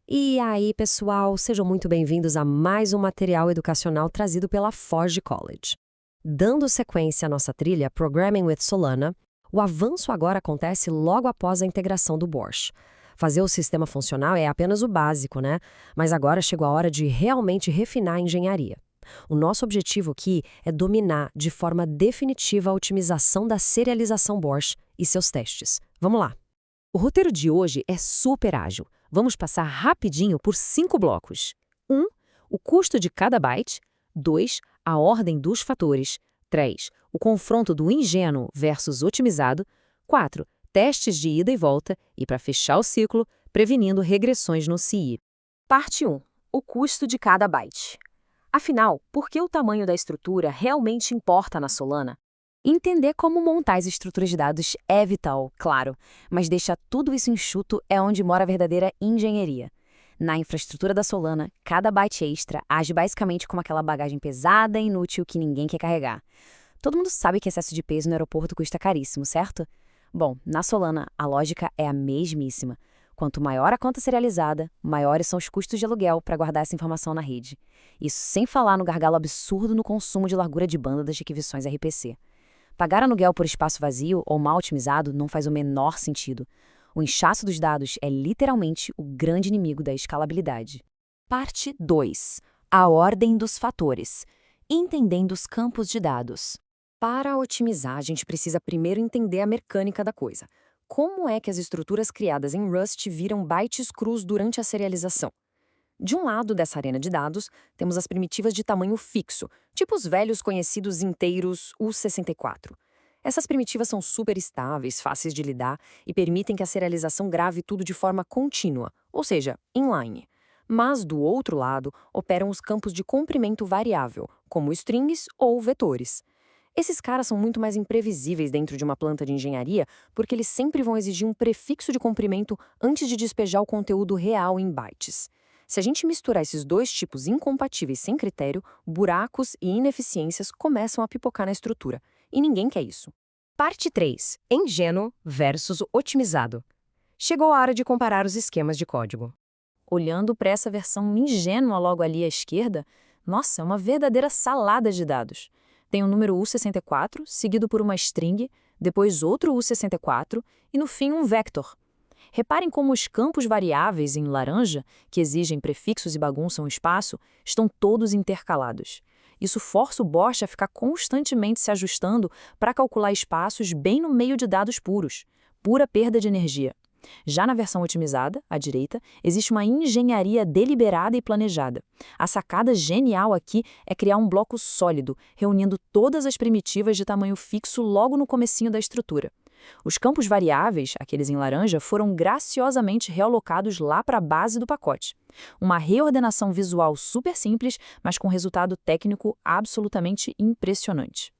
E aí, pessoal, sejam muito bem-vindos a mais um material educacional trazido pela Forge College. Dando sequência à nossa trilha Programming with Solana, o avanço agora acontece logo após a integração do BORCH. Fazer o sistema funcional é apenas o básico, né? Mas agora chegou a hora de realmente refinar a engenharia. O nosso objetivo aqui é dominar de forma definitiva a otimização da serialização BORCH e seus testes. Vamos lá! O roteiro de hoje é super ágil. Vamos passar rapidinho por 5 blocos. 1. O custo de cada byte. 2. A ordem dos fatores. 3. O confronto do ingênuo versus otimizado. 4. Testes de ida e volta. E, para fechar o ciclo, prevenindo regressões no CI. Parte 1. O custo de cada byte. Afinal, por que o tamanho da estrutura realmente importa na Solana? Entender como montar as estruturas de dados é vital, claro, mas deixar tudo isso enxuto é onde mora a verdadeira engenharia. Na infraestrutura da Solana, cada byte extra age basicamente como aquela bagagem pesada e inútil que ninguém quer carregar. Todo mundo sabe que excesso de peso no aeroporto custa caríssimo, certo? Bom, na Solana, a lógica é a mesmíssima. Quanto maior a conta serializada, maiores são os custos de aluguel para guardar essa informação na rede. Isso sem falar no gargalo absurdo no consumo de largura de banda das requisições RPC. Pagar aluguel por espaço vazio ou mal otimizado não faz o menor sentido. O inchaço dos dados é literalmente o grande inimigo da escalabilidade. Parte 2. A ordem dos fatores. Entendendo os campos de dados. Para otimizar, a gente precisa primeiro entender a mecânica da coisa. Como é que as estruturas criadas em Rust viram bytes crus durante a serialização? De um lado dessa arena de dados, temos as primitivas de tamanho fixo, tipo os velhos conhecidos inteiros U64. Essas primitivas são super estáveis, fáceis de lidar e permitem que a serialização grave tudo de forma contínua, ou seja, inline. Mas, do outro lado, operam os campos de comprimento variável, como strings ou vetores. Esses caras são muito mais imprevisíveis dentro de uma planta de engenharia porque eles sempre vão exigir um prefixo de comprimento antes de despejar o conteúdo real em bytes. Se a gente misturar esses dois tipos incompatíveis sem critério, buracos e ineficiências começam a pipocar na estrutura. E ninguém quer isso. Parte 3. Ingênuo versus otimizado. Chegou a hora de comparar os esquemas de código. Olhando para essa versão ingênua logo ali à esquerda, nossa, é uma verdadeira salada de dados. Tem o número U64, seguido por uma string, depois outro U64 e, no fim, um vector. Reparem como os campos variáveis em laranja, que exigem prefixos e bagunçam o espaço, estão todos intercalados. Isso força o BORCH a ficar constantemente se ajustando para calcular espaços bem no meio de dados puros. Pura perda de energia. Já na versão otimizada, à direita, existe uma engenharia deliberada e planejada. A sacada genial aqui é criar um bloco sólido, reunindo todas as primitivas de tamanho fixo logo no comecinho da estrutura. Os campos variáveis, aqueles em laranja, foram graciosamente realocados lá para a base do pacote. Uma reordenação visual super simples, mas com resultado técnico absolutamente impressionante.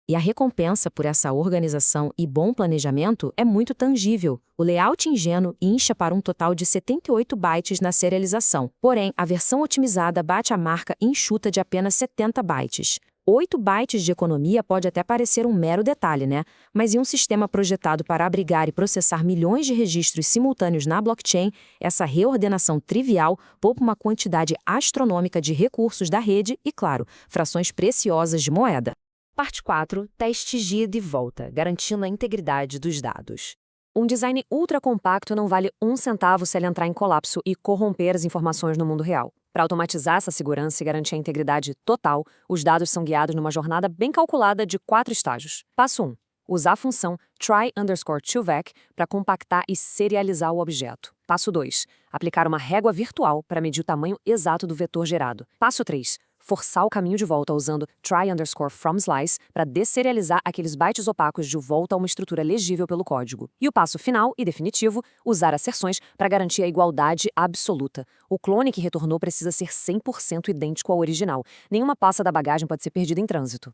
E a recompensa por essa organização e bom planejamento é muito tangível. O layout ingênuo incha para um total de 78 bytes na serialização. Porém, a versão otimizada bate a marca enxuta de apenas 70 bytes. 8 bytes de economia pode até parecer um mero detalhe, né? Mas em um sistema projetado para abrigar e processar milhões de registros simultâneos na blockchain, essa reordenação trivial poupa uma quantidade astronômica de recursos da rede e, claro, frações preciosas de moeda. Parte 4. Testes de ida e volta, garantindo a integridade dos dados. Um design ultra compacto não vale um centavo se ele entrar em colapso e corromper as informações no mundo real. Para automatizar essa segurança e garantir a integridade total, os dados são guiados numa jornada bem calculada de 4 estágios. Passo 1. Usar a função try_2vec para compactar e serializar o objeto. Passo 2. Aplicar uma régua virtual para medir o tamanho exato do vetor gerado. Passo 3. Forçar o caminho de volta usando try_from_slice para desserializar aqueles bytes opacos de volta a uma estrutura legível pelo código. E o passo final e definitivo, usar asserções para garantir a igualdade absoluta. O clone que retornou precisa ser 100% idêntico ao original. Nenhuma pasta da bagagem pode ser perdida em trânsito.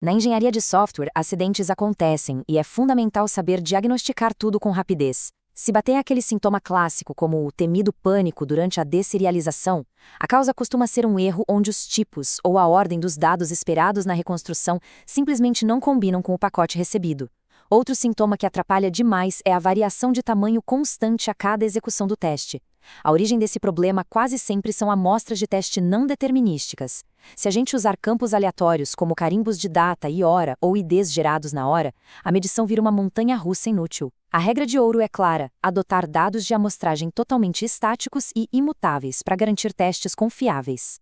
Na engenharia de software, acidentes acontecem e é fundamental saber diagnosticar tudo com rapidez. Se bater aquele sintoma clássico, como o temido pânico durante a desserialização, a causa costuma ser um erro onde os tipos ou a ordem dos dados esperados na reconstrução simplesmente não combinam com o pacote recebido. Outro sintoma que atrapalha demais é a variação de tamanho constante a cada execução do teste. A origem desse problema quase sempre são amostras de teste não determinísticas. Se a gente usar campos aleatórios como carimbos de data e hora ou IDs gerados na hora, a medição vira uma montanha-russa inútil. A regra de ouro é clara: adotar dados de amostragem totalmente estáticos e imutáveis para garantir testes confiáveis.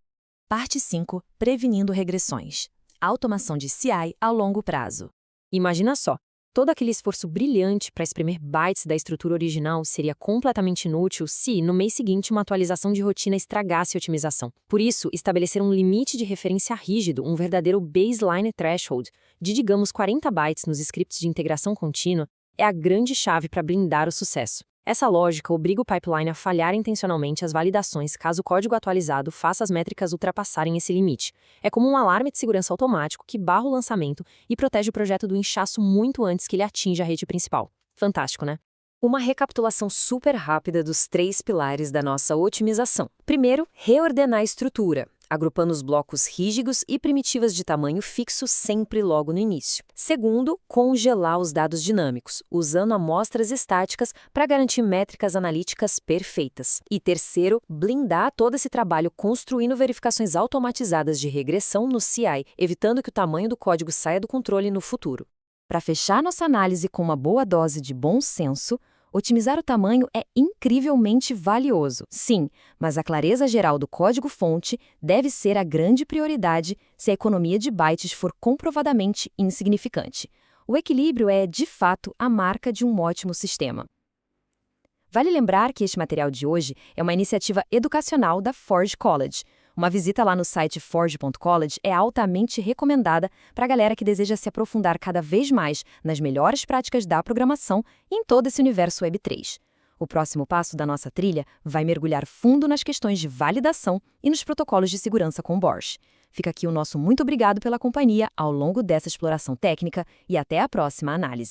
Parte 5. Prevenindo regressões. Automação de CI ao longo prazo. Imagina só, todo aquele esforço brilhante para exprimir bytes da estrutura original seria completamente inútil se, no mês seguinte, uma atualização de rotina estragasse a otimização. Por isso, estabelecer um limite de referência rígido, um verdadeiro baseline threshold, de digamos 40 bytes nos scripts de integração contínua, é a grande chave para blindar o sucesso. Essa lógica obriga o pipeline a falhar intencionalmente as validações caso o código atualizado faça as métricas ultrapassarem esse limite. É como um alarme de segurança automático que barra o lançamento e protege o projeto do inchaço muito antes que ele atinja a rede principal. Fantástico, né? Uma recapitulação super rápida dos 3 pilares da nossa otimização. Primeiro, reordenar a estrutura, agrupando os blocos rígidos e primitivas de tamanho fixo sempre logo no início. Segundo, congelar os dados dinâmicos, usando amostras estáticas para garantir métricas analíticas perfeitas. E terceiro, blindar todo esse trabalho construindo verificações automatizadas de regressão no CI, evitando que o tamanho do código saia do controle no futuro. Para fechar nossa análise com uma boa dose de bom senso, otimizar o tamanho é incrivelmente valioso, sim, mas a clareza geral do código-fonte deve ser a grande prioridade se a economia de bytes for comprovadamente insignificante. O equilíbrio é, de fato, a marca de um ótimo sistema. Vale lembrar que este material de hoje é uma iniciativa educacional da Forge College. Uma visita lá no site forge.college é altamente recomendada para a galera que deseja se aprofundar cada vez mais nas melhores práticas da programação e em todo esse universo Web3. O próximo passo da nossa trilha vai mergulhar fundo nas questões de validação e nos protocolos de segurança com BORSH. Fica aqui o nosso muito obrigado pela companhia ao longo dessa exploração técnica e até a próxima análise.